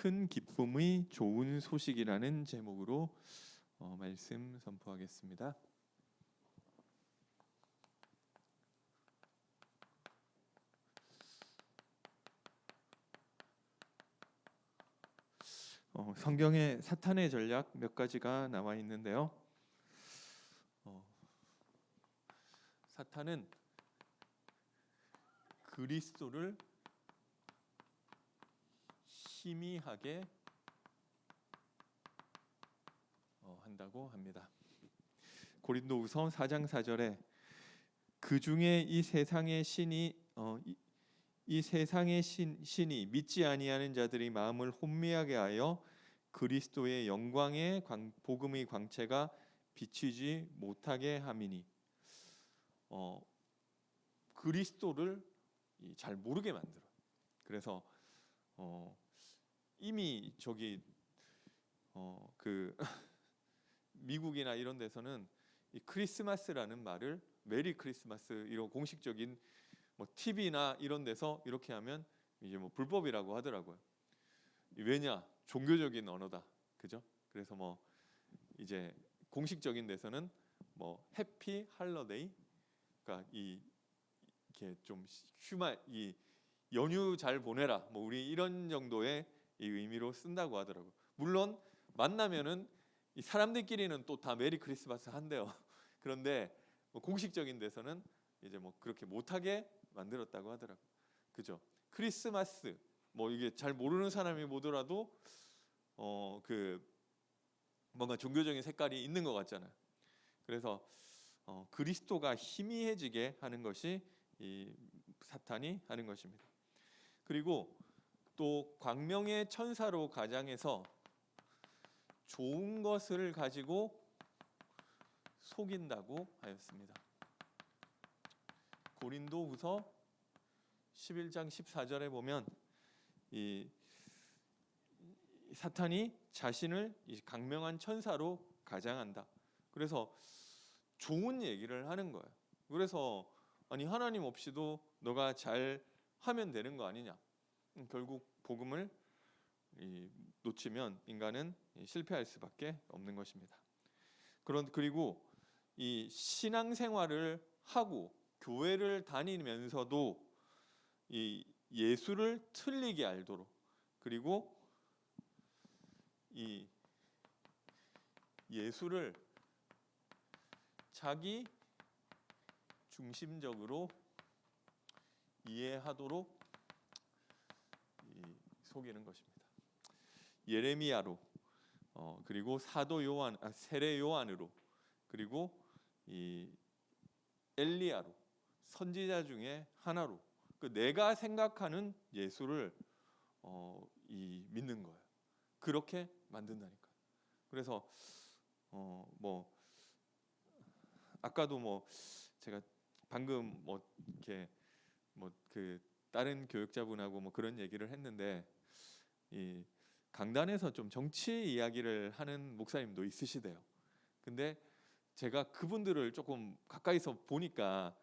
큰 기쁨의 좋은 소식이라는 제목으로 말씀 선포하겠습니다. 성경에 사탄의 전략 몇 가지가 나와 있는데요. 사탄은 그리스도를 희미하게 한다고 합니다. 고린도후서 4장 4절에 그 중에 이 세상의 신이 믿지 아니하는 자들이 마음을 혼미하게 하여 그리스도의 영광의 복음의 광채가 비치지 못하게 함이니, 그리스도를 잘 모르게 만들어. 그래서 이미 그 미국이나 이런 데서는 이 크리스마스라는 말을 메리 크리스마스 이런 공식적인 TV나 이런 데서 이렇게 하면 이제 불법이라고 하더라고요. 왜냐? 종교적인 언어다. 그죠? 그래서 이제 공식적인 데서는 해피 할러데이, 그러니까 이렇게 좀 이 연휴 잘 보내라, 우리 이런 정도의 이 의미로 쓴다고 하더라고요. 물론 만나면은 이 사람들끼리는 또 다 메리 크리스마스 한대요. 그런데 공식적인 데서는 이제 그렇게 못하게 만들었다고 하더라고요. 그죠? 크리스마스 이게 잘 모르는 사람이 보더라도 그 뭔가 종교적인 색깔이 있는 것 같잖아요. 그래서 그리스도가 희미해지게 하는 것이 이 사탄이 하는 것입니다. 그리고 또 광명의 천사로 가장해서 좋은 것을 가지고 속인다고 하였습니다. 고린도후서 11장 14절에 보면 이 사탄이 자신을 강명한 천사로 가장한다. 그래서 좋은 얘기를 하는 거예요. 그래서 아니 하나님 없이도 너가 잘 하면 되는 거 아니냐. 결국 복음을 놓치면 인간은 실패할 수밖에 없는 것입니다. 그리고 이 신앙생활을 하고 교회를 다니면서도 이 예수를 틀리게 알도록, 그리고 이 예수를 자기 중심적으로 이해하도록 속이는 것입니다. 예레미야로, 그리고 사도 요한, 세례 요한으로, 그리고 이 엘리야로, 선지자 중에 하나로 내가 생각하는 예수를 믿는 거예요. 그렇게 만든다니까요. 그래서 아까도 제가 방금 이렇게 그 다른 교육자분하고 그런 얘기를 했는데, 이 강단에서 좀 정치 이야기를 하는 목사님도 있으시대요. 근데 제가 그분들을 조금 가까이서 보니까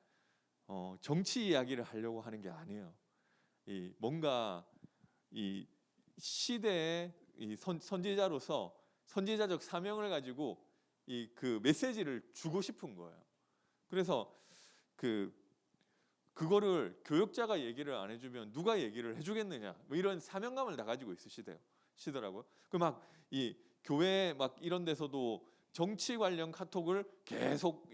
정치 이야기를 하려고 하는 게 아니에요. 뭔가 이 시대의 선지자로서 선지자적 사명을 가지고 그 메시지를 주고 싶은 거예요. 그래서 그거를 교역자가 얘기를 안 해주면 누가 얘기를 해주겠느냐, 이런 사명감을 다 가지고 있으시더라고요. 이 교회 이런 데서도 정치 관련 카톡을 계속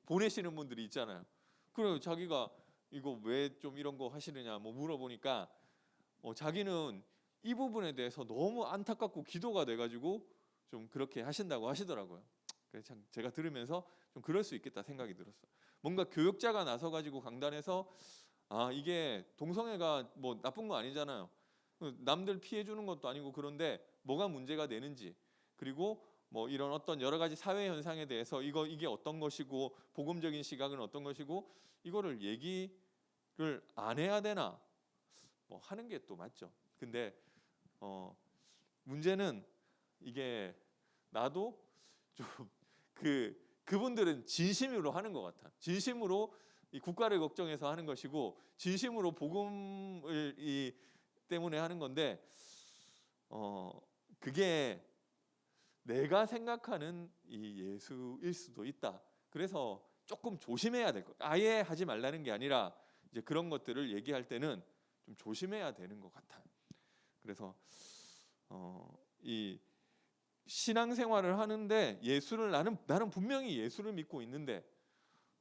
보내시는 분들이 있잖아요. 그래서 자기가 이거 왜 좀 이런 거 하시느냐 물어보니까 자기는 이 부분에 대해서 너무 안타깝고 기도가 돼가지고 좀 그렇게 하신다고 하시더라고요. 그래서 참 제가 들으면서 좀 그럴 수 있겠다 생각이 들었어요. 뭔가 교역자가 나서가지고 강단에서 이게 동성애가 나쁜 거 아니잖아요. 남들 피해 주는 것도 아니고, 그런데 뭐가 문제가 되는지, 그리고 이런 어떤 여러 가지 사회 현상에 대해서 이게 어떤 것이고 복음적인 시각은 어떤 것이고, 이거를 얘기를 안 해야 되나 하는 게 또 맞죠. 근데 문제는 이게 나도 좀 그분들은 진심으로 하는 것 같아. 진심으로 이 국가를 걱정해서 하는 것이고, 진심으로 복음을 때문에 하는 건데, 그게 내가 생각하는 이 예수일 수도 있다. 그래서 조금 조심해야 될 것. 아예 하지 말라는 게 아니라 이제 그런 것들을 얘기할 때는 좀 조심해야 되는 것 같아요. 그래서 이 신앙생활을 하는데 예수를 나는 분명히 예수를 믿고 있는데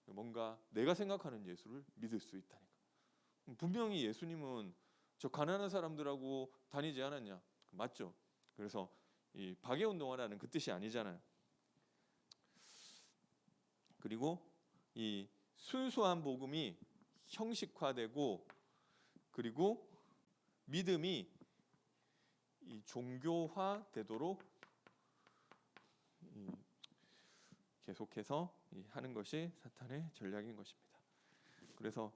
뭔가 내가 생각하는 예수를 믿을 수 있다니까. 분명히 예수님은 저 가난한 사람들하고 다니지 않았냐? 맞죠? 그래서 이 박해운동하라는 그 뜻이 아니잖아요. 그리고 이 순수한 복음이 형식화되고 그리고 믿음이 이 종교화되도록 계속해서 하는 것이 사탄의 전략인 것입니다. 그래서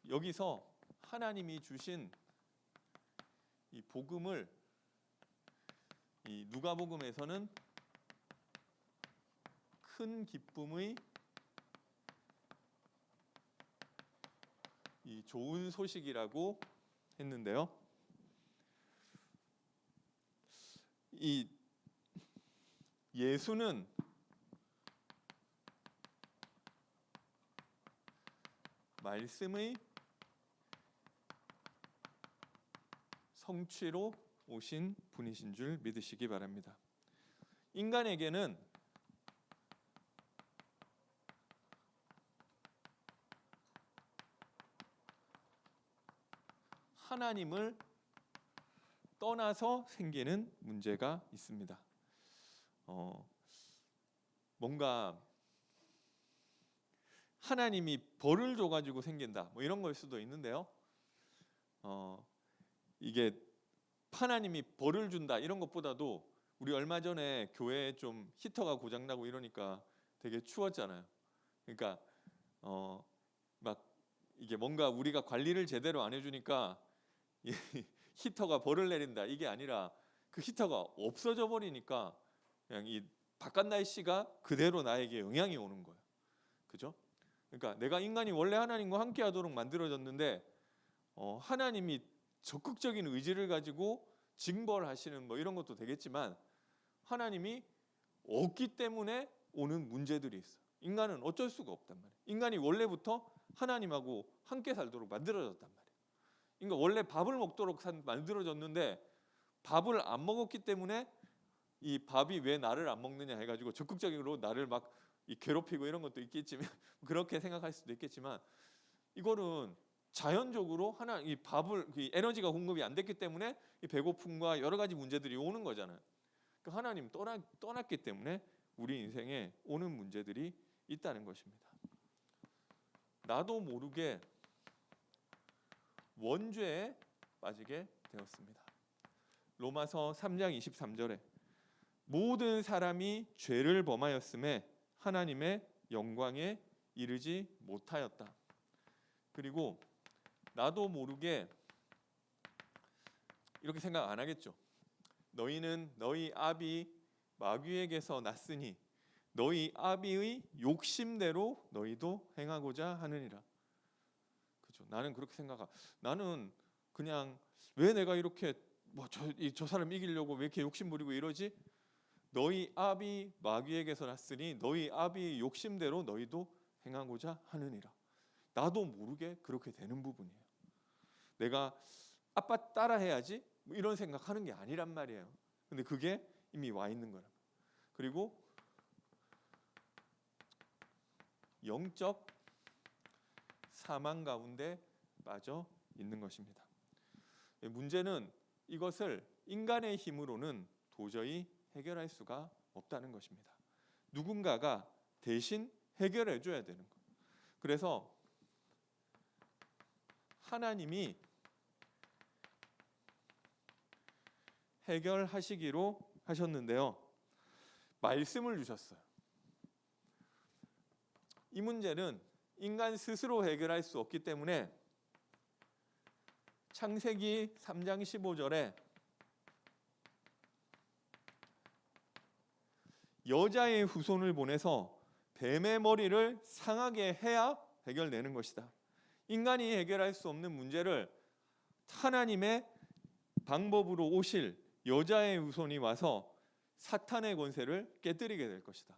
여기서 하나님이 주신 이 복음을 이 누가복음에서는 큰 기쁨의 이 좋은 소식이라고 했는데요. 이 예수는 말씀의 성취로 오신 분이신 줄 믿으시기 바랍니다. 인간에게는 하나님을 떠나서 생기는 문제가 있습니다. 뭔가 하나님이 벌을 줘가지고 생긴다, 뭐 이런 걸 수도 있는데요. 이게 하나님이 벌을 준다 이런 것보다도 우리 얼마 전에 교회에 좀 히터가 고장나고 이러니까 되게 추웠잖아요. 그러니까 막 이게 뭔가 우리가 관리를 제대로 안 해주니까 히터가 벌을 내린다 이게 아니라 그 히터가 없어져 버리니까 그냥 이 바깥 날씨가 그대로 나에게 영향이 오는 거예요. 그죠? 그러니까 내가 인간이 원래 하나님과 함께하도록 만들어졌는데 하나님이 적극적인 의지를 가지고 징벌하시는 뭐 이런 것도 되겠지만 하나님이 없기 때문에 오는 문제들이 있어요. 인간은 어쩔 수가 없단 말이에요. 인간이 원래부터 하나님하고 함께 살도록 만들어졌단 말이에요. 그러니까 원래 밥을 먹도록 만들어졌는데 밥을 안 먹었기 때문에 이 밥이 왜 나를 안 먹느냐 해가지고 적극적으로 나를 막 괴롭히고 이런 것도 있겠지만 그렇게 생각할 수도 있겠지만 이거는 자연적으로 이 밥을 에너지가 공급이 안 됐기 때문에 이 배고픔과 여러 가지 문제들이 오는 거잖아요. 그러니까 하나님 떠났기 때문에 우리 인생에 오는 문제들이 있다는 것입니다. 나도 모르게 원죄에 빠지게 되었습니다. 로마서 3장 23절에 모든 사람이 죄를 범하였음에 하나님의 영광에 이르지 못하였다. 그리고 나도 모르게 이렇게 생각 안 하겠죠. 너희는 너희 아비 마귀에게서 났으니 너희 아비의 욕심대로 너희도 행하고자 하느니라. 그렇죠. 나는 그렇게 생각하. 나는 그냥 왜 내가 이렇게 저 사람 이기려고 왜 이렇게 욕심 부리고 이러지? 너희 아비 마귀에게서 났으니 너희 아비의 욕심대로 너희도 행하고자 하느니라. 나도 모르게 그렇게 되는 부분이에요. 내가 아빠 따라해야지 뭐 이런 생각하는 게 아니란 말이에요. 근데 그게 이미 와 있는 거라. 그리고 영적 사망 가운데 빠져 있는 것입니다. 문제는 이것을 인간의 힘으로는 도저히 해결할 수가 없다는 것입니다. 누군가가 대신 해결해 줘야 되는 것. 그래서 하나님이 해결하시기로 하셨는데요. 말씀을 주셨어요. 이 문제는 인간 스스로 해결할 수 없기 때문에 창세기 3장 15절에 여자의 후손을 보내서 뱀의 머리를 상하게 해야 해결되는 것이다. 인간이 해결할 수 없는 문제를 하나님의 방법으로 오실 여자의 후손이 와서 사탄의 권세를 깨뜨리게 될 것이다.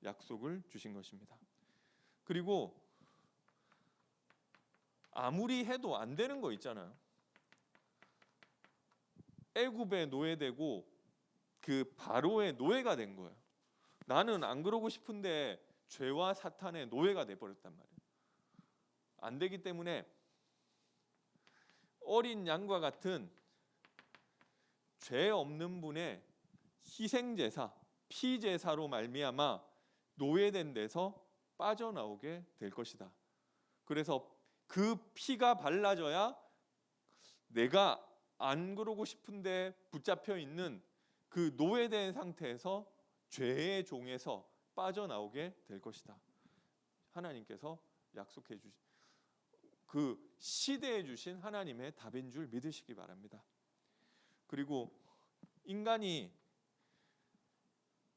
약속을 주신 것입니다. 그리고 아무리 해도 안 되는 거 있잖아요. 애굽에 노예되고 그 바로의 노예가 된 거예요. 나는 안 그러고 싶은데 죄와 사탄의 노예가 돼 버렸단 말이에요. 안 되기 때문에 어린 양과 같은 죄 없는 분의 희생 제사, 피 제사로 말미암아 노예된 데서 빠져나오게 될 것이다. 그래서 그 피가 발라져야 내가 안 그러고 싶은데 붙잡혀 있는 그 노예된 상태에서 죄의 종에서 빠져나오게 될 것이다. 하나님께서 약속해 주신 그 시대에 주신 하나님의 답인 줄 믿으시기 바랍니다. 그리고 인간이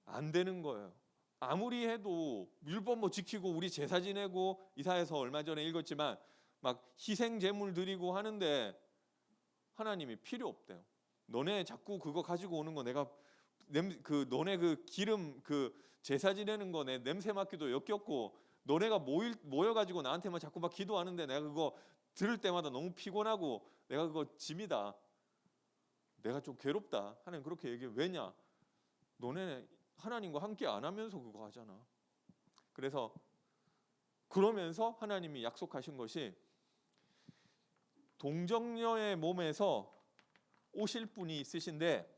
안 되는 거예요. 아무리 해도 율법 뭐 지키고 우리 제사 지내고 이사야서 얼마 전에 읽었지만 막 희생 제물 드리고 하는데 하나님이 필요 없대요. 너네 자꾸 그거 가지고 오는 거 내가 그 너네 그 기름 그 제사 지내는 거 내 냄새 맡기도 역겹고 너네가 모여 가지고 나한테만 자꾸 막 기도하는데 내가 그거 들을 때마다 너무 피곤하고 내가 그거 짐이다. 내가 좀 괴롭다. 하나님 그렇게 얘기해. 왜냐? 너네 하나님과 함께 안 하면서 그거 하잖아. 그래서 그러면서 하나님이 약속하신 것이 동정녀의 몸에서 오실 분이 있으신데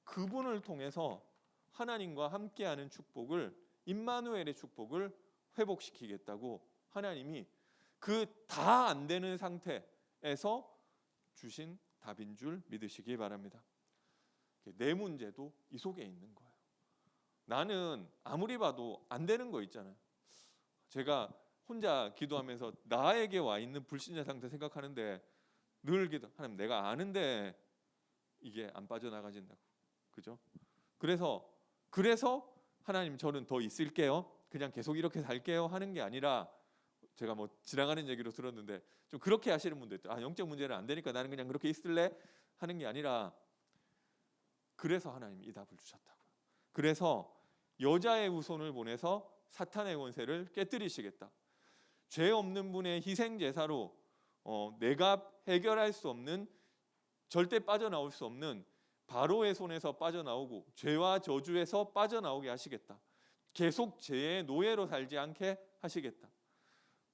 그분을 통해서 하나님과 함께하는 축복을 임마누엘의 축복을 회복시키겠다고 하나님이 그 다 안 되는 상태에서 주신 답인 줄 믿으시기 바랍니다. 내 문제도 이 속에 있는 거예요. 나는 아무리 봐도 안 되는 거 있잖아요. 제가 혼자 기도하면서 나에게 와 있는 불신자 상태 생각하는데 늘 기도 하나님 내가 아는데 이게 안 빠져나가진다고. 그죠? 그래서 하나님 저는 더 있을게요. 그냥 계속 이렇게 살게요 하는 게 아니라 제가 뭐 지나가는 얘기로 들었는데 좀 그렇게 하시는 분도 있대요. 영적 문제는 안 되니까 나는 그냥 그렇게 있을래 하는 게 아니라 그래서 하나님이 이 답을 주셨다고요. 그래서 여자의 후손을 보내서 사탄의 권세를 깨뜨리시겠다. 죄 없는 분의 희생 제사로 내가 해결할 수 없는 절대 빠져나올 수 없는 바로의 손에서 빠져나오고 죄와 저주에서 빠져나오게 하시겠다. 계속 죄의 노예로 살지 않게 하시겠다.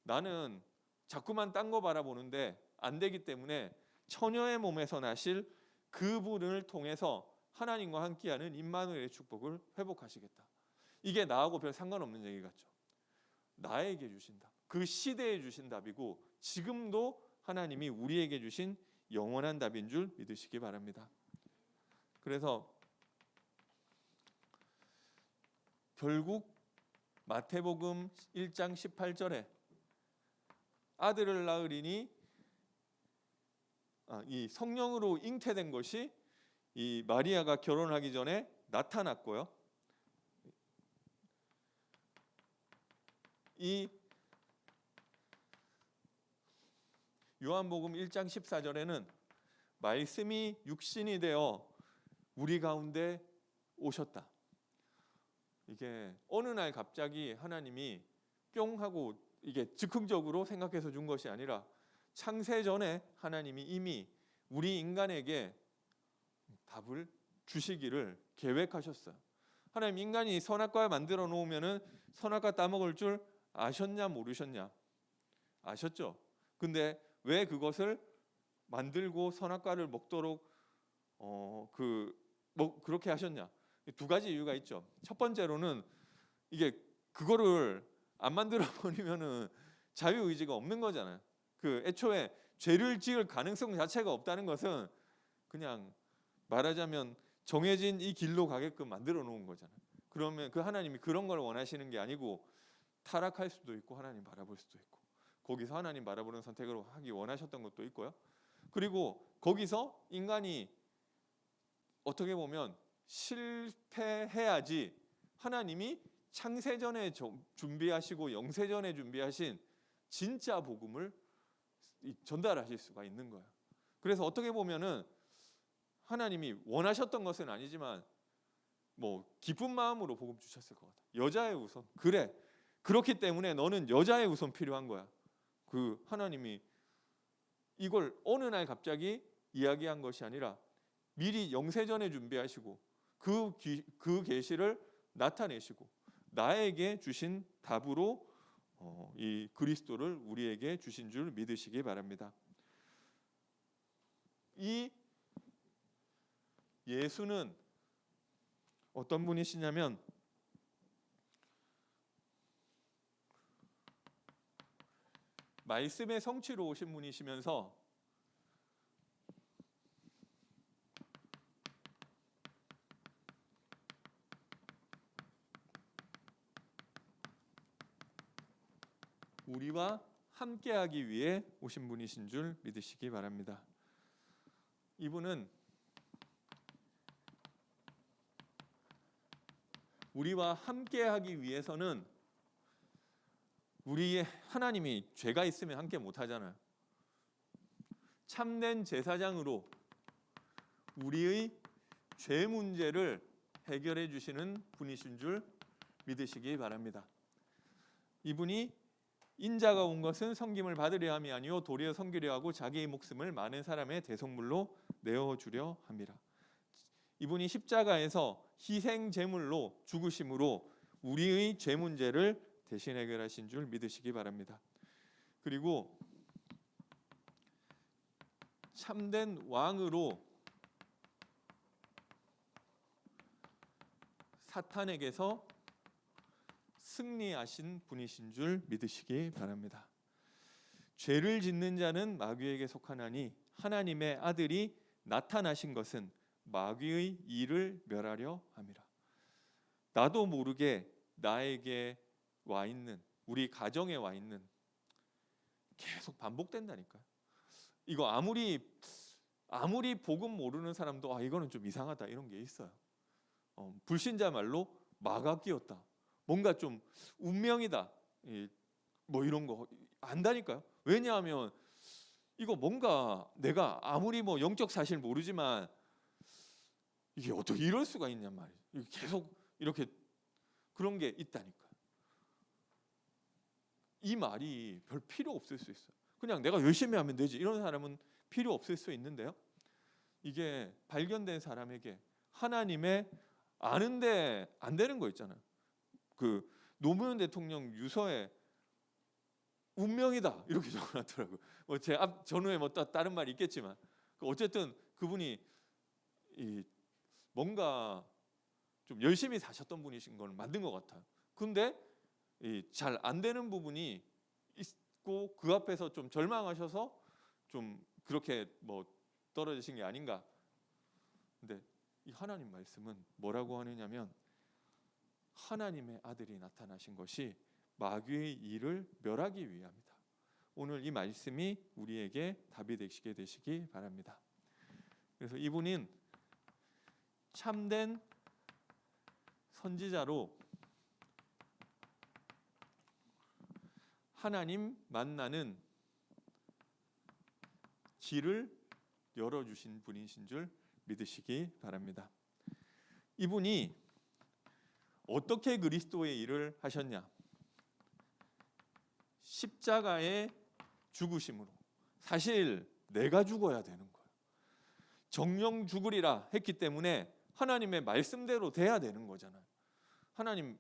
나는 자꾸만 딴 거 바라보는데 안 되기 때문에 처녀의 몸에서 나실 그분을 통해서 하나님과 함께하는 임마누엘의 축복을 회복하시겠다. 이게 나하고 별 상관없는 얘기 같죠. 나에게 주신 답, 그 시대에 주신 답이고 지금도 하나님이 우리에게 주신 영원한 답인 줄 믿으시기 바랍니다. 그래서 결국 마태복음 1장 18절에 아들을 낳으리니 이 성령으로 잉태된 것이 이 마리아가 결혼하기 전에 나타났고요. 이 요한복음 1장 14절에는 말씀이 육신이 되어 우리 가운데 오셨다. 이게 어느 날 갑자기 하나님이 뿅 하고 이게 즉흥적으로 생각해서 준 것이 아니라 창세 전에 하나님이 이미 우리 인간에게 답을 주시기를 계획하셨어요. 하나님 인간이 선악과 만들어 놓으면은 선악과 따먹을 줄 아셨냐 모르셨냐? 아셨죠? 근데 왜 그것을 만들고 선악과를 먹도록 그렇게 하셨냐? 두 가지 이유가 있죠. 첫 번째로는 이게 그거를 안 만들어 버리면은 자유 의지가 없는 거잖아요. 그 애초에 죄를 지을 가능성 자체가 없다는 것은 그냥 말하자면 정해진 이 길로 가게끔 만들어 놓은 거잖아요. 그러면 그 하나님이 그런 걸 원하시는 게 아니고 타락할 수도 있고 하나님 바라볼 수도 있고 거기서 하나님 바라보는 선택을 하기 원하셨던 것도 있고요. 그리고 거기서 인간이 어떻게 보면 실패해야지 하나님이 창세전에 준비하시고 영세전에 준비하신 진짜 복음을 전달하실 수가 있는 거예요. 그래서 어떻게 보면은 하나님이 원하셨던 것은 아니지만 뭐 기쁜 마음으로 복음 주셨을 것 같아. 여자의 우선. 그래. 그렇기 때문에 너는 여자의 우선 필요한 거야. 그 하나님이 이걸 어느 날 갑자기 이야기한 것이 아니라 미리 영세전에 준비하시고 그 계시를 나타내시고 나에게 주신 답으로 이 그리스도를 우리에게 주신 줄 믿으시기 바랍니다. 이 예수는 어떤 분이시냐면 말씀의 성취로 오신 분이시면서 우리와 함께하기 위해 오신 분이신 줄 믿으시기 바랍니다. 이분은 우리와 함께하기 위해서는 우리의 하나님이 죄가 있으면 함께 못하잖아요. 참된 제사장으로 우리의 죄 문제를 해결해 주시는 분이신 줄 믿으시기 바랍니다. 이분이 인자가 온 것은 섬김을 받으려 함이 아니요 도리어 섬기려 하고 자기의 목숨을 많은 사람의 대속물로 내어주려 함이라. 이분이 십자가에서 희생 제물로 죽으심으로 우리의 죄 문제를 대신 해결하신 줄 믿으시기 바랍니다. 그리고 참된 왕으로 사탄에게서 승리하신 분이신 줄 믿으시기 바랍니다. 죄를 짓는 자는 마귀에게 속하나니 하나님의 아들이 나타나신 것은 마귀의 일을 멸하려 함이라. 나도 모르게 나에게 와 있는 우리 가정에 와 있는 계속 반복된다니까요. 이거 아무리 복음 모르는 사람도 이거는 좀 이상하다 이런 게 있어요. 불신자 말로 마가 끼었다. 뭔가 좀 운명이다. 뭐 이런 거 안다니까요. 왜냐하면 이거 뭔가 내가 아무리 뭐 영적 사실 모르지만 이게 어떻게 이럴 수가 있냔 말이에요. 계속 이렇게 그런 게 있다니까요. 이 말이 별 필요 없을 수 있어요. 그냥 내가 열심히 하면 되지 이런 사람은 필요 없을 수 있는데요. 이게 발견된 사람에게 하나님의 아는데 안 되는 거 있잖아요. 그 노무현 대통령 유서에 운명이다 이렇게 적어놨더라고요. 제 앞 전후에 뭐 다른 말이 있겠지만 어쨌든 그분이 뭔가 좀 열심히 사셨던 분이신 걸 만든 것 같아요. 근데 잘 안 되는 부분이 있고 그 앞에서 좀 절망하셔서 좀 그렇게 뭐 떨어지신 게 아닌가. 근데 이 하나님 말씀은 뭐라고 하느냐면 하나님의 아들이 나타나신 것이 마귀의 일을 멸하기 위함이다. 오늘 이 말씀이 우리에게 답이 되시게 되시기 바랍니다. 그래서 이분은 참된 선지자로 하나님 만나는 길을 열어주신 분이신 줄 믿으시기 바랍니다. 이분이 어떻게 그리스도의 일을 하셨냐? 십자가의 죽으심으로. 사실 내가 죽어야 되는 거예요. 정령 죽으리라 했기 때문에 하나님의 말씀대로 돼야 되는 거잖아요. 하나님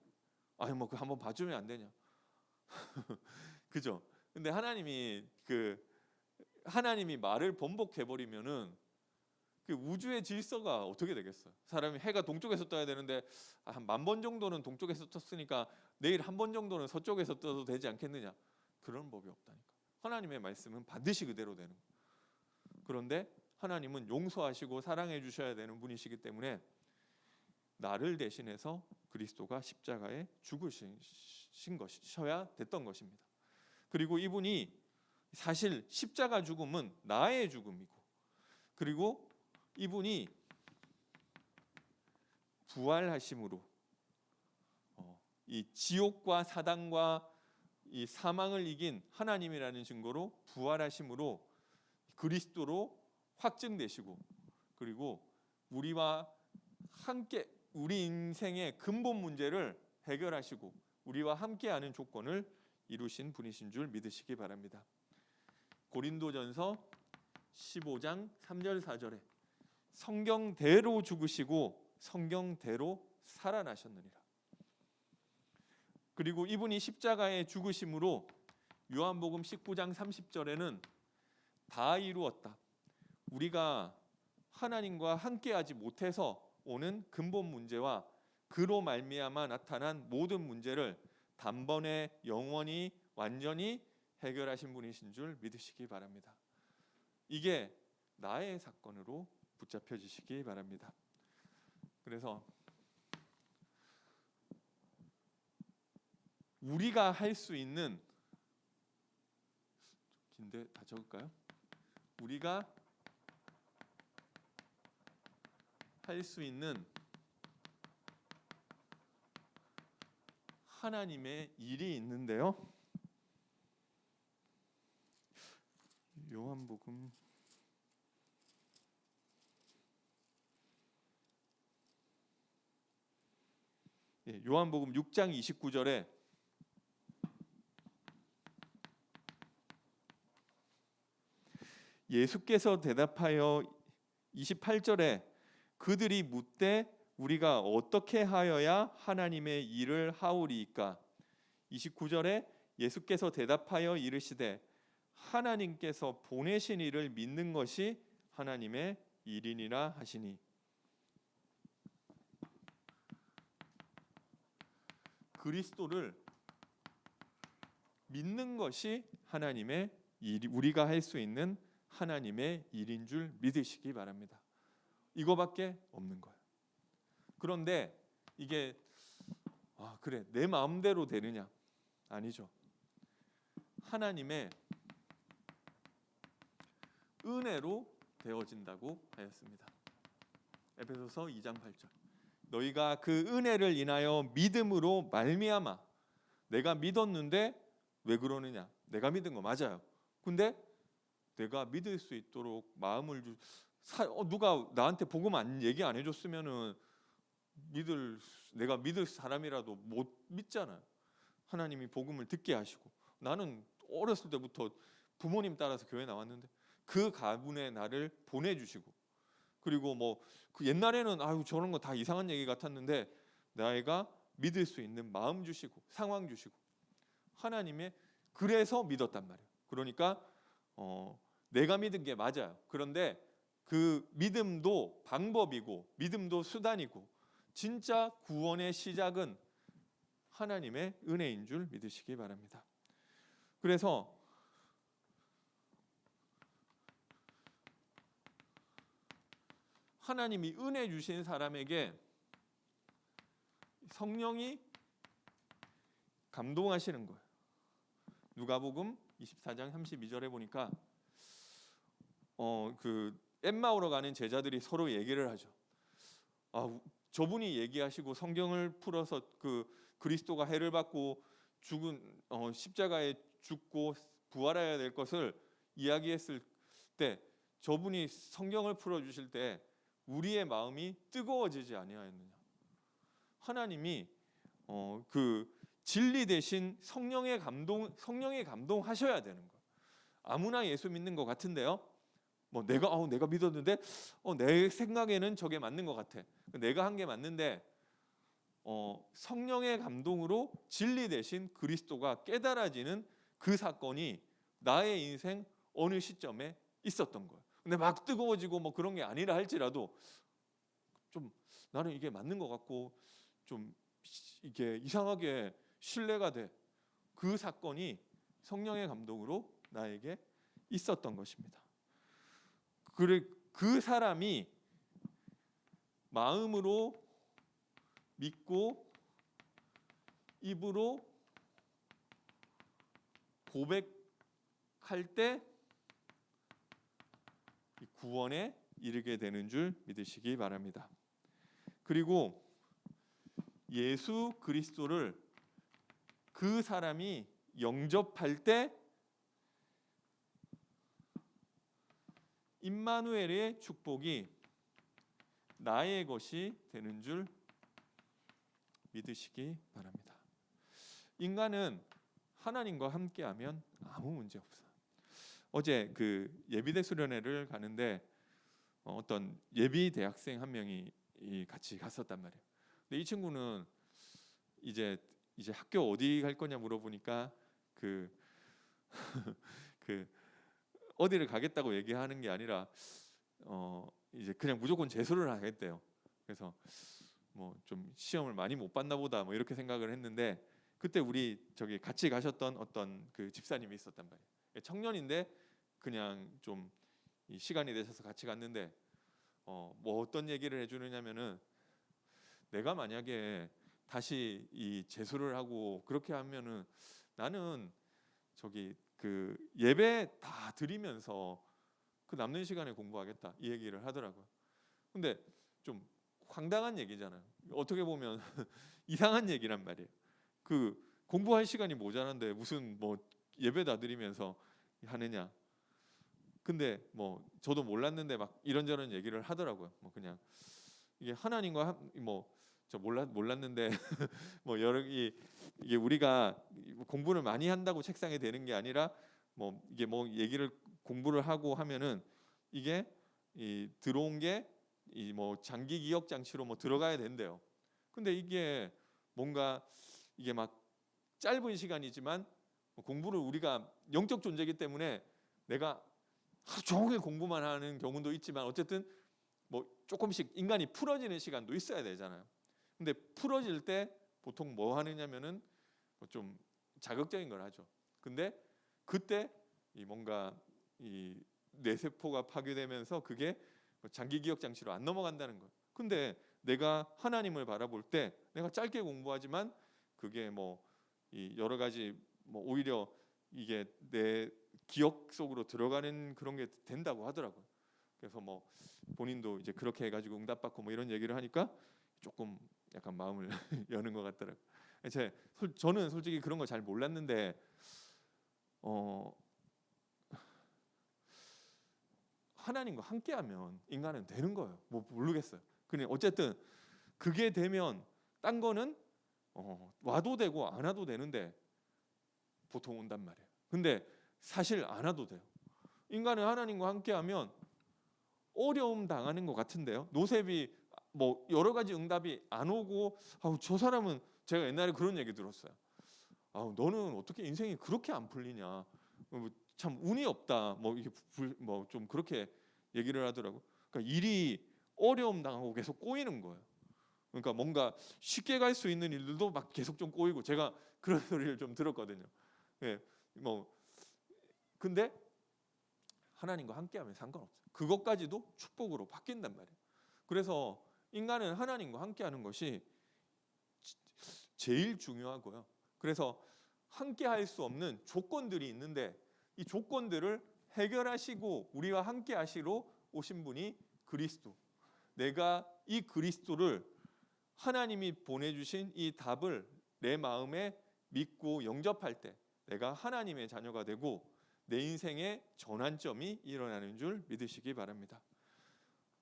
뭐 그 한번 봐주면 안 되냐? 그죠? 근데 하나님이 말을 번복해 버리면은 그 우주의 질서가 어떻게 되겠어요? 사람이 해가 동쪽에서 떠야 되는데 한 10,000번 정도는 동쪽에서 떴으니까 내일 한 번 정도는 서쪽에서 떠도 되지 않겠느냐? 그런 법이 없다니까. 하나님의 말씀은 반드시 그대로 되는 거예요. 그런데 하나님은 용서하시고 사랑해 주셔야 되는 분이시기 때문에 나를 대신해서 그리스도가 십자가에 죽으신 것이셔야 됐던 것입니다. 그리고 이분이 사실 십자가 죽음은 나의 죽음이고, 그리고 이분이 부활하심으로 이 지옥과 사단과 이 사망을 이긴 하나님이라는 증거로 부활하심으로 그리스도로 확증되시고, 그리고 우리와 함께 우리 인생의 근본 문제를 해결하시고 우리와 함께하는 조건을 이루신 분이신 줄 믿으시기 바랍니다. 고린도전서 15장 3절 4절에 성경대로 죽으시고 성경대로 살아나셨느니라. 그리고 이분이 십자가에 죽으심으로 요한복음 19장 30절에는 다 이루었다. 우리가 하나님과 함께하지 못해서 오는 근본 문제와 그로 말미암아 나타난 모든 문제를 단번에 영원히 완전히 해결하신 분이신 줄 믿으시기 바랍니다. 이게 나의 사건으로 붙잡혀지시기 바랍니다. 그래서 우리가 할 수 있는, 긴데 다 적을까요? 우리가 할 수 있는 하나님의 일이 있는데요. 요한복음 요한복음 6장 29절에 예수께서 대답하여 28절에 그들이 묻되 우리가 어떻게 하여야 하나님의 일을 하오리이까? 29절에 예수께서 대답하여 이르시되 하나님께서 보내신 이를 믿는 것이 하나님의 일이니라 하시니. 그리스도를 믿는 것이 하나님의 일, 우리가 할 수 있는 하나님의 일인 줄 믿으시기 바랍니다. 이거밖에 없는 거예요. 그런데 이게 그래 내 마음대로 되느냐? 아니죠. 하나님의 은혜로 되어진다고 하였습니다. 에베소서 2장 8절. 너희가 그 은혜를 인하여 믿음으로 말미암아. 내가 믿었는데 왜 그러느냐? 내가 믿은 거 맞아요. 근데 내가 믿을 수 있도록 마음을 누가 나한테 복음 얘기 안 해줬으면은 내가 믿을 사람이라도 못 믿잖아요. 하나님이 복음을 듣게 하시고, 나는 어렸을 때부터 부모님 따라서 교회 나왔는데 그 가문에 나를 보내주시고, 그리고 그 옛날에는 저런 거 다 이상한 얘기 같았는데 내가 믿을 수 있는 마음 주시고 상황 주시고 하나님의, 그래서 믿었단 말이에요. 그러니까 내가 믿은 게 맞아요. 그런데 그 믿음도 방법이고 믿음도 수단이고 진짜 구원의 시작은 하나님의 은혜인 줄 믿으시기 바랍니다. 그래서 하나님이 은혜 주신 사람에게 성령이 감동하시는 거예요. 누가복음 24장 32절에 보니까 그 엠마오로 가는 제자들이 서로 얘기를 하죠. 저분이 얘기하시고 성경을 풀어서 그 그리스도가 해를 받고 죽은 십자가에 죽고 부활해야 될 것을 이야기했을 때 저분이 성경을 풀어 주실 때 우리의 마음이 뜨거워지지 아니하였느냐? 하나님이 그 진리 대신 성령의 감동하셔야 되는 거예요. 아무나 예수 믿는 것 같은데요. 내가 믿었는데 내 생각에는 저게 맞는 것 같아. 내가 한 게 맞는데 성령의 감동으로 진리 대신 그리스도가 깨달아지는 그 사건이 나의 인생 어느 시점에 있었던 거예요. 근데 막 뜨거워지고 그런 게 아니라 할지라도 좀 나는 이게 맞는 것 같고 좀 이게 이상하게 신뢰가 돼. 그 사건이 성령의 감동으로 나에게 있었던 것입니다. 그 사람이 마음으로 믿고 입으로 고백할 때 구원에 이르게 되는 줄 믿으시기 바랍니다. 그리고 예수 그리스도를 그 사람이 영접할 때 임마누엘의 축복이 나의 것이 되는 줄 믿으시기 바랍니다. 인간은 하나님과 함께하면 아무 문제 없어요. 어제 그 예비대 수련회를 가는데 어떤 예비 대학생 한 명이 같이 갔었단 말이에요. 근데 이 친구는 이제 학교 어디 갈 거냐 물어보니까 그 그 어디를 가겠다고 얘기하는 게 아니라 이제 그냥 무조건 재수를 하겠대요. 그래서 뭐 좀 시험을 많이 못 봤나 보다 뭐 이렇게 생각을 했는데, 그때 우리 저기 같이 가셨던 어떤 그 집사님이 있었단 말이에요. 청년인데 그냥 좀 이 시간이 되셔서 같이 갔는데 뭐 어떤 얘기를 해주느냐면은, 내가 만약에 다시 이 재수를 하고 그렇게 하면은 나는 저기 그 예배 다 드리면서 그 남는 시간에 공부하겠다, 이 얘기를 하더라고요. 근데 좀 황당한 얘기잖아요. 어떻게 보면 이상한 얘기란 말이에요. 그 공부할 시간이 모자란데 무슨 뭐 예배 다 드리면서 하느냐. 근데 뭐 저도 몰랐는데 막 이런저런 얘기를 하더라고요. 뭐 그냥 이게 하나님과 뭐저 몰랐는데 뭐 여러 이게 우리가 공부를 많이 한다고 책상에 되는 게 아니라 뭐 이게 뭐 얘기를 공부를 하고 하면은 이게 이 들어온 게 이 뭐 장기 기억 장치로 뭐 들어가야 된대요. 근데 이게 뭔가 이게 막 짧은 시간이지만 공부를, 우리가 영적 존재이기 때문에 내가 하루 종일 공부만 하는 경우도 있지만 어쨌든 뭐 조금씩 인간이 풀어지는 시간도 있어야 되잖아요. 근데 풀어질 때 보통 뭐 하느냐면은 뭐좀 자극적인 걸 하죠. 근데 그때 이 뭔가 이 뇌세포가 파괴되면서 그게 장기 기억 장치로 안 넘어간다는 거예요. 근데 내가 하나님을 바라볼 때 내가 짧게 공부하지만 그게 뭐 이 여러 가지 뭐 오히려 이게 내 기억 속으로 들어가는 그런 게 된다고 하더라고요. 그래서 뭐 본인도 이제 그렇게 해가지고 응답받고 뭐 이런 얘기를 하니까 조금 약간 마음을 여는 것 같더라고요. 저는 솔직히 그런 거 잘 몰랐는데 하나님과 함께하면 인간은 되는 거예요. 뭐 모르겠어요. 근데 어쨌든 그게 되면 딴 거는 와도 되고 안 와도 되는데 보통 온단 말이에요. 근데 사실 안 와도 돼요. 인간은 하나님과 함께하면 어려움 당하는 것 같은데요. 노셉이 뭐 여러 가지 응답이 안 오고, 저 사람은, 제가 옛날에 그런 얘기 들었어요. 너는 어떻게 인생이 그렇게 안 풀리냐. 참 운이 없다. 뭐 이게 뭐 좀 그렇게 얘기를 하더라고. 그러니까 일이 어려움 당하고 계속 꼬이는 거예요. 그러니까 뭔가 쉽게 갈 수 있는 일들도 막 계속 좀 꼬이고, 제가 그런 소리를 좀 들었거든요. 예, 뭐 근데 하나님과 함께하면 상관없어요. 그것까지도 축복으로 바뀐단 말이에요. 그래서 인간은 하나님과 함께하는 것이 제일 중요하고요. 그래서 함께할 수 없는 조건들이 있는데 이 조건들을 해결하시고 우리와 함께하시러 오신 분이 그리스도. 내가 이 그리스도를, 하나님이 보내주신 이 답을 내 마음에 믿고 영접할 때 내가 하나님의 자녀가 되고 내 인생의 전환점이 일어나는 줄 믿으시기 바랍니다.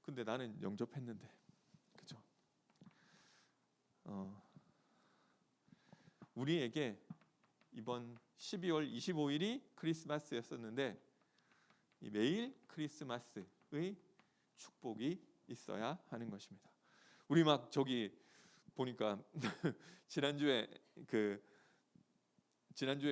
근데 나는 영접했는데, 그죠? 우리에게 이번 12월 25일이 크리스마스였었는데 이 매일 크리스마스의 축복이 있어야 하는 것입니다. 우리 막 저기 보니까 지난주에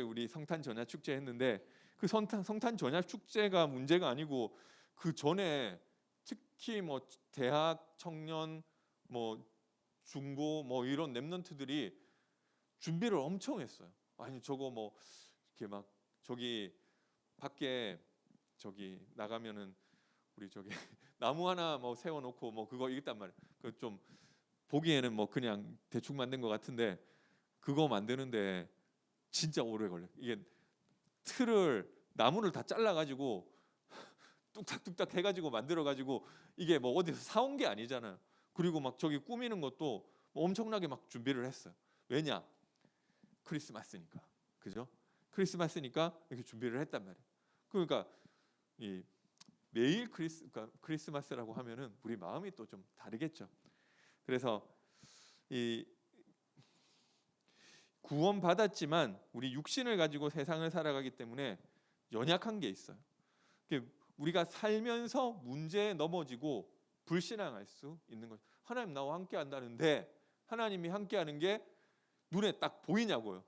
우리 성탄 전야 축제 했는데 그 성탄 전야 축제가 문제가 아니고 그 전에 특히 뭐 대학 청년 뭐 중고 뭐 이런 랩런트들이 준비를 엄청 했어요. 아니 저거 뭐 이렇게 막 저기 밖에 저기 나가면은 우리 저기 나무 하나 뭐 세워놓고 뭐 그거 있단 말이에요. 그 좀 보기에는 뭐 그냥 대충 만든 것 같은데 그거 만드는데 진짜 오래 걸려요. 이게 틀을 나무를 다 잘라가지고 뚝딱뚝딱 해가지고 만들어가지고 이게 뭐 어디서 사온 게 아니잖아요. 그리고 막 저기 꾸미는 것도 뭐 엄청나게 막 준비를 했어요. 왜냐? 크리스마스니까, 그죠? 크리스마스니까 이렇게 준비를 했단 말이에요. 그러니까 이 매일 크리스마스라고 하면은 우리 마음이 또 좀 다르겠죠. 그래서 이 구원 받았지만 우리 육신을 가지고 세상을 살아가기 때문에 연약한 게 있어요. 우리가 살면서 문제에 넘어지고 불신앙할 수 있는 거죠. 하나님 나와 함께 한다는데 하나님이 함께하는 게 눈에 딱 보이냐고요.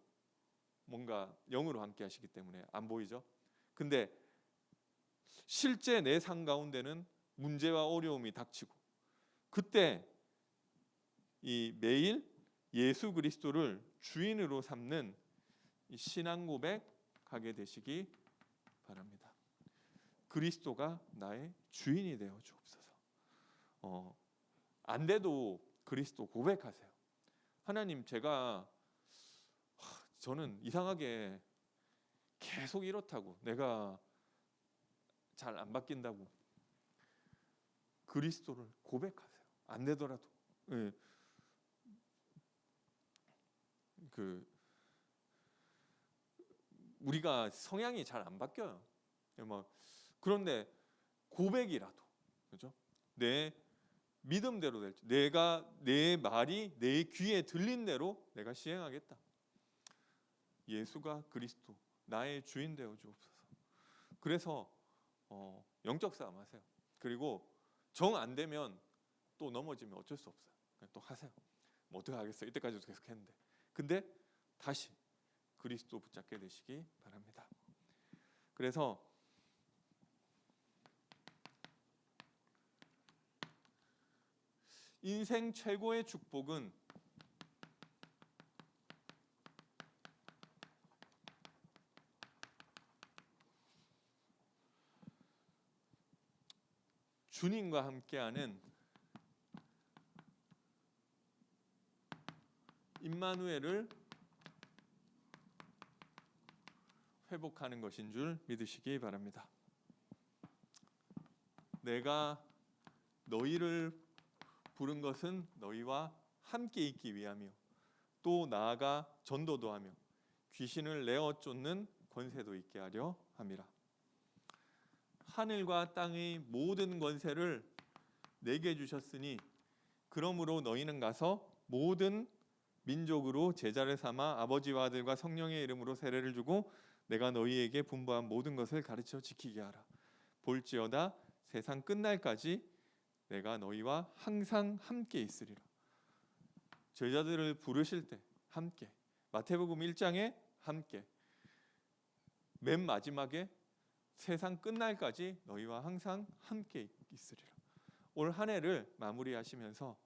뭔가 영으로 함께 하시기 때문에 안 보이죠. 근데 실제 내 삶 가운데는 문제와 어려움이 닥치고 그때 이 매일 예수 그리스도를 주인으로 삼는 이 신앙 고백 하게 되시기 바랍니다. 그리스도가 나의 주인이 되어 주옵소서. 안 돼도 그리스도 고백하세요. 하나님, 저는 이상하게 계속 이렇다고, 내가 잘 안 바뀐다고. 그리스도를 고백하세요. 안 되더라도. 예. 우리가 성향이 잘 안 바뀌어요. 그런데 고백이라도, 그죠? 내 믿음대로 될지, 내 말이 내 귀에 들린 대로 내가 시행하겠다. 예수가 그리스도 나의 주인 되어 주옵소서. 그래서 영적 싸움 하세요. 그리고 정 안 되면 또 넘어지면 어쩔 수 없어요. 그냥 또 하세요. 뭐 어떻게 하겠어요? 이때까지도 계속 했는데. 근데 다시 그리스도 붙잡게 되시기 바랍니다. 그래서 인생 최고의 축복은 주님과 함께하는 임마누엘을 회복하는 것인 줄 믿으시기 바랍니다. 내가 너희를 부른 것은 너희와 함께 있기 위함이요 또 나아가 전도도 하며 귀신을 내어 쫓는 권세도 있게 하려 함이라. 하늘과 땅의 모든 권세를 내게 주셨으니 그러므로 너희는 가서 모든 민족으로 제자를 삼아 아버지와 아들과 성령의 이름으로 세례를 주고 내가 너희에게 분부한 모든 것을 가르쳐 지키게 하라. 볼지어다 세상 끝날까지 내가 너희와 항상 함께 있으리라. 제자들을 부르실 때 함께, 마태복음 1장에 함께, 맨 마지막에 세상 끝날까지 너희와 항상 함께 있으리라. 올 한 해를 마무리하시면서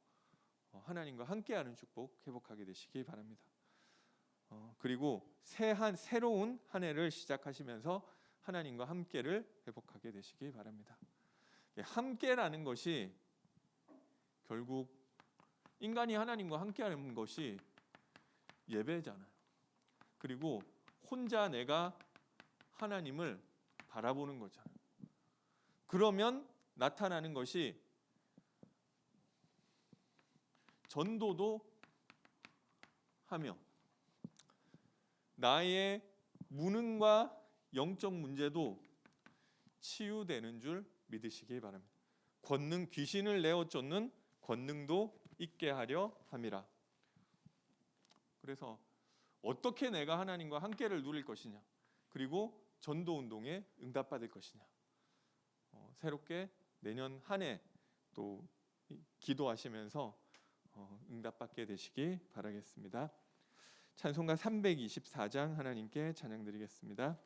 하나님과 함께하는 축복 회복하게 되시기 바랍니다. 그리고 새로운 한 해를 시작하시면서 하나님과 함께를 회복하게 되시기 바랍니다. 함께라는 것이 결국 인간이 하나님과 함께하는 것이 예배잖아요. 그리고 혼자 내가 하나님을 바라보는 거잖아요. 그러면 나타나는 것이 전도도 하며 나의 무능과 영적 문제도 치유되는 줄 믿으시기 바랍니다. 귀신을 내어 쫓는 권능도 있게 하려 함이라. 그래서 어떻게 내가 하나님과 함께를 누릴 것이냐, 그리고 전도 운동에 응답받을 것이냐, 새롭게 내년 한 해 또 기도하시면서 응답받게 되시기 바라겠습니다. 찬송가 324장 하나님께 찬양드리겠습니다.